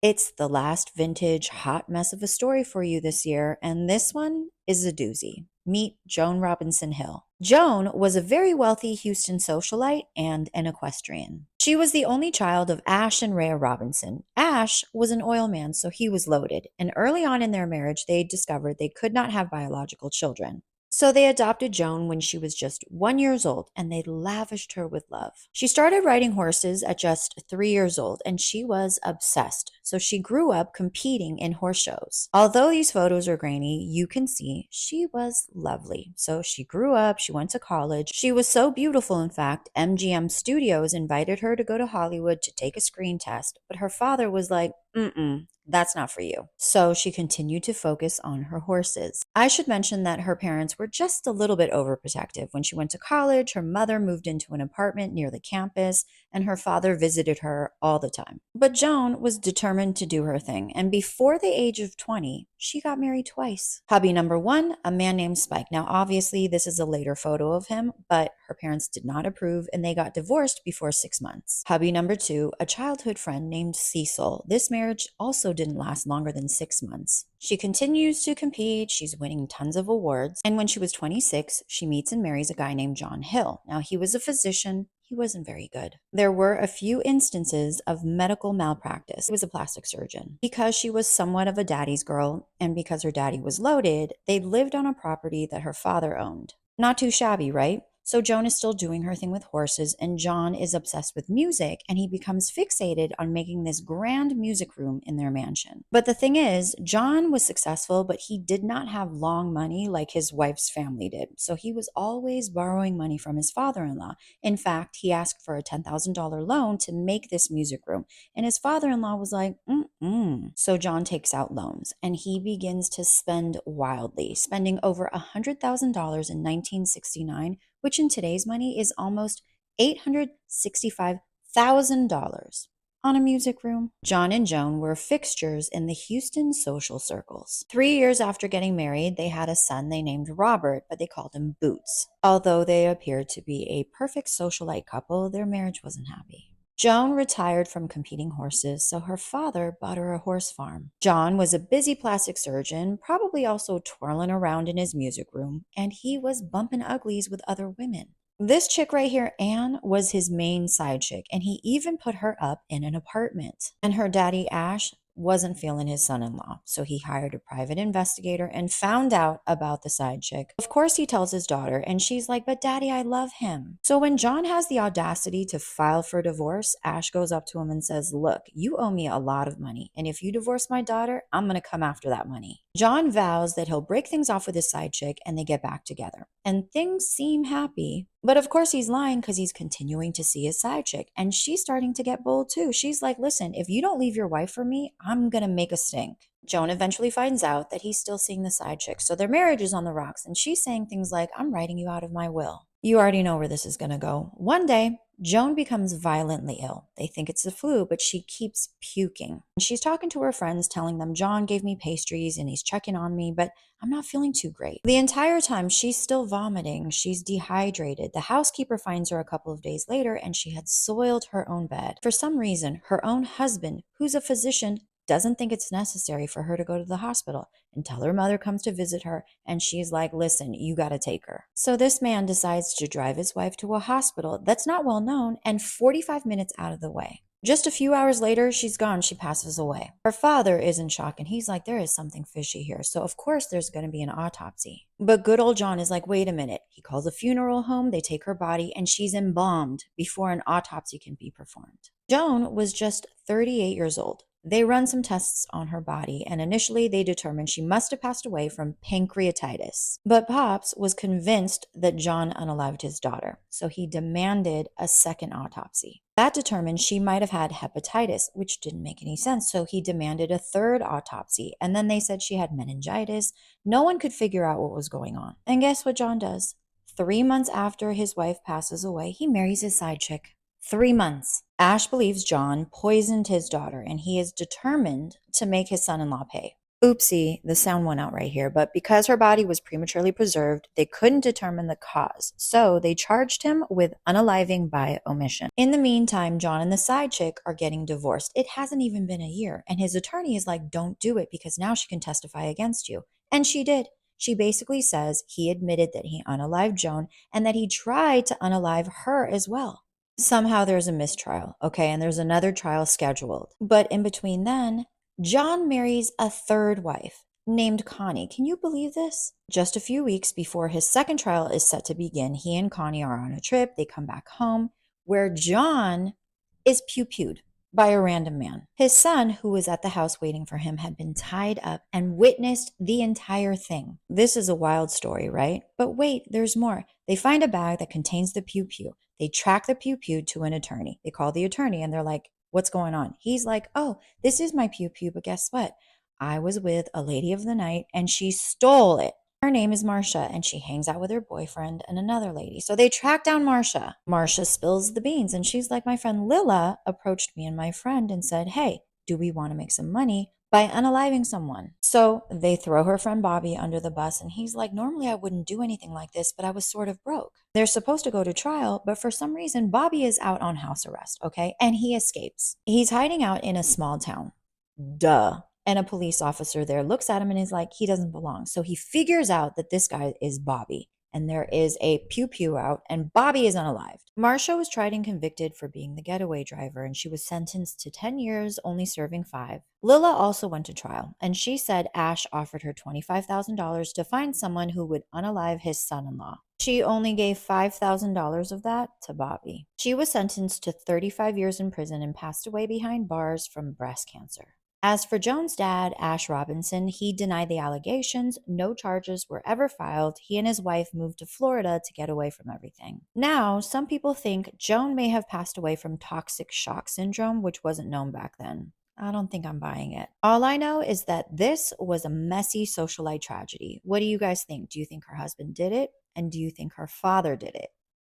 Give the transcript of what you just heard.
It's the last vintage hot mess of a story for you this year, and this one is a doozy. Meet Joan Robinson Hill. Joan was a very wealthy Houston socialite and an equestrian. She was the only child of Ash and Rhea Robinson. Ash was an oil man, so he was loaded, and early on in their marriage, they discovered they could not have biological children. So they adopted Joan when she was just 1 year old and they lavished her with love. She started riding horses at just 3 years old and she was obsessed. So she grew up competing in horse shows. Although these photos are grainy, you can see she was lovely. So she grew up, she went to college. She was so beautiful, in fact, MGM Studios invited her to go to Hollywood to take a screen test, but her father was like, that's not for you. So she continued to focus on her horses. I should mention that her parents were just a little bit overprotective. When she went to college, her mother moved into an apartment near the campus, and her father visited her all the time. But Joan was determined to do her thing, and before the age of 20, she got married twice. Hubby number one, a man named Spike. Now, obviously, this is a later photo of him, but her parents did not approve, and they got divorced before 6 months. Hubby number two, a childhood friend named Cecil. This marriage also didn't last longer than 6 months. She continues to compete, she's winning tons of awards, and when she was 26, she meets and marries a guy named John Hill. Now, he was a physician. He wasn't very good. There were a few instances of medical malpractice. He was a plastic surgeon. Because she was somewhat of a daddy's girl, and because her daddy was loaded, they lived on a property that her father owned. Not too shabby, right? So Joan is still doing her thing with horses, and John is obsessed with music, and he becomes fixated on making this grand music room in their mansion. But the thing is, John was successful, but he did not have long money like his wife's family did. So he was always borrowing money from his father-in-law. In fact, he asked for a $10,000 loan to make this music room, and his father-in-law was like, So John takes out loans, and he begins to spend wildly, spending over $100,000 in 1969, which in today's money is almost $865,000 on a music room. John and Joan were fixtures in the Houston social circles. 3 years after getting married, they had a son they named Robert, but they called him Boots. Although they appeared to be a perfect socialite couple, their marriage wasn't happy. Joan retired from competing horses, so her father bought her a horse farm. John was a busy plastic surgeon, probably also twirling around in his music room, and he was bumping uglies with other women. This chick right here, Anne, was his main side chick, and he even put her up in an apartment. And her daddy, Ash, wasn't feeling his son-in-law, so he hired a private investigator and found out about the side chick. Of course, he tells his daughter, and she's like, but daddy, I love him. So when John has the audacity to file for divorce, Ash goes up to him and says, look, you owe me a lot of money, and if you divorce my daughter, I'm going to come after that money. John vows that he'll break things off with his side chick, and they get back together. And things seem happy. But of course he's lying because he's continuing to see his side chick. And she's starting to get bold too. She's like, listen, if you don't leave your wife for me, I'm going to make a stink. Joan eventually finds out that he's still seeing the side chick. So their marriage is on the rocks. And she's saying things like, I'm writing you out of my will. You already know where this is going to go. One day, Joan becomes violently ill. They think it's the flu, but she keeps puking. She's talking to her friends, telling them, John gave me pastries and he's checking on me, but I'm not feeling too great. The entire time, she's still vomiting. She's dehydrated. The housekeeper finds her a couple of days later, and she had soiled her own bed. For some reason, her own husband, who's a physician, doesn't think it's necessary for her to go to the hospital until her mother comes to visit her, and she's like, listen, you gotta take her. So this man decides to drive his wife to a hospital that's not well known and 45 minutes out of the way. Just a few hours later, she's gone. She passes away. Her father is in shock, and he's like, there is something fishy here. So of course there's going to be an autopsy. But good old John is like, wait a minute. He calls a funeral home. They take her body, and she's embalmed before an autopsy can be performed. Joan was just 38 years old. They run some tests on her body, and initially they determined she must have passed away from pancreatitis. But Pops was convinced that John unalived his daughter, so he demanded a second autopsy. That determined she might have had hepatitis, which didn't make any sense, so he demanded a third autopsy, and then they said she had meningitis. No one could figure out what was going on. And guess what John does? 3 months after his wife passes away, he marries his side chick. 3 months. Ash believes John poisoned his daughter, and he is determined to make his son-in-law pay. Oopsie, the sound went out right here, but because her body was prematurely preserved, they couldn't determine the cause, so they charged him with unaliving by omission. In the meantime, John and the side chick are getting divorced. It hasn't even been a year, and his attorney is like, don't do it because now she can testify against you. And she did. She basically says he admitted that he unalived Joan and that he tried to unalive her as well. Somehow there's a mistrial, okay, and there's another trial scheduled. But in between then, John marries a third wife named Connie. Can you believe this? Just a few weeks before his second trial is set to begin, he and Connie are on a trip. They come back home where John is pew-pewed by a random man. His son, who was at the house waiting for him, had been tied up and witnessed the entire thing. This is a wild story, right? But wait, there's more. They find a bag that contains the pew-pew. They track the pew-pew to an attorney. They call the attorney and they're like, what's going on? He's like, oh, this is my pew-pew, but guess what? I was with a lady of the night and she stole it. Her name is Marcia, and she hangs out with her boyfriend and another lady. So they track down Marcia. Marcia spills the beans, and she's like, my friend Lila approached me and my friend and said, hey, do we want to make some money by unaliving someone? So they throw her friend Bobby under the bus, and he's like, normally I wouldn't do anything like this, but I was sort of broke. They're supposed to go to trial, but for some reason, Bobby is out on house arrest, okay? And he escapes. He's hiding out in a small town. Duh. And a police officer there looks at him and is like, he doesn't belong. So he figures out that this guy is Bobby. And there is a pew-pew out, and Bobby is unalived. Marcia was tried and convicted for being the getaway driver, and she was sentenced to 10 years, only serving 5. Lila also went to trial, and she said Ash offered her $25,000 to find someone who would unalive his son-in-law. She only gave $5,000 of that to Bobby. She was sentenced to 35 years in prison and passed away behind bars from breast cancer. As for Joan's dad, Ash Robinson, he denied the allegations. No charges were ever filed. He and his wife moved to Florida to get away from everything. Now, some people think Joan may have passed away from toxic shock syndrome, which wasn't known back then. I don't think I'm buying it. All I know is that this was a messy socialite tragedy. What do you guys think? Do you think her husband did it? And do you think her father did it?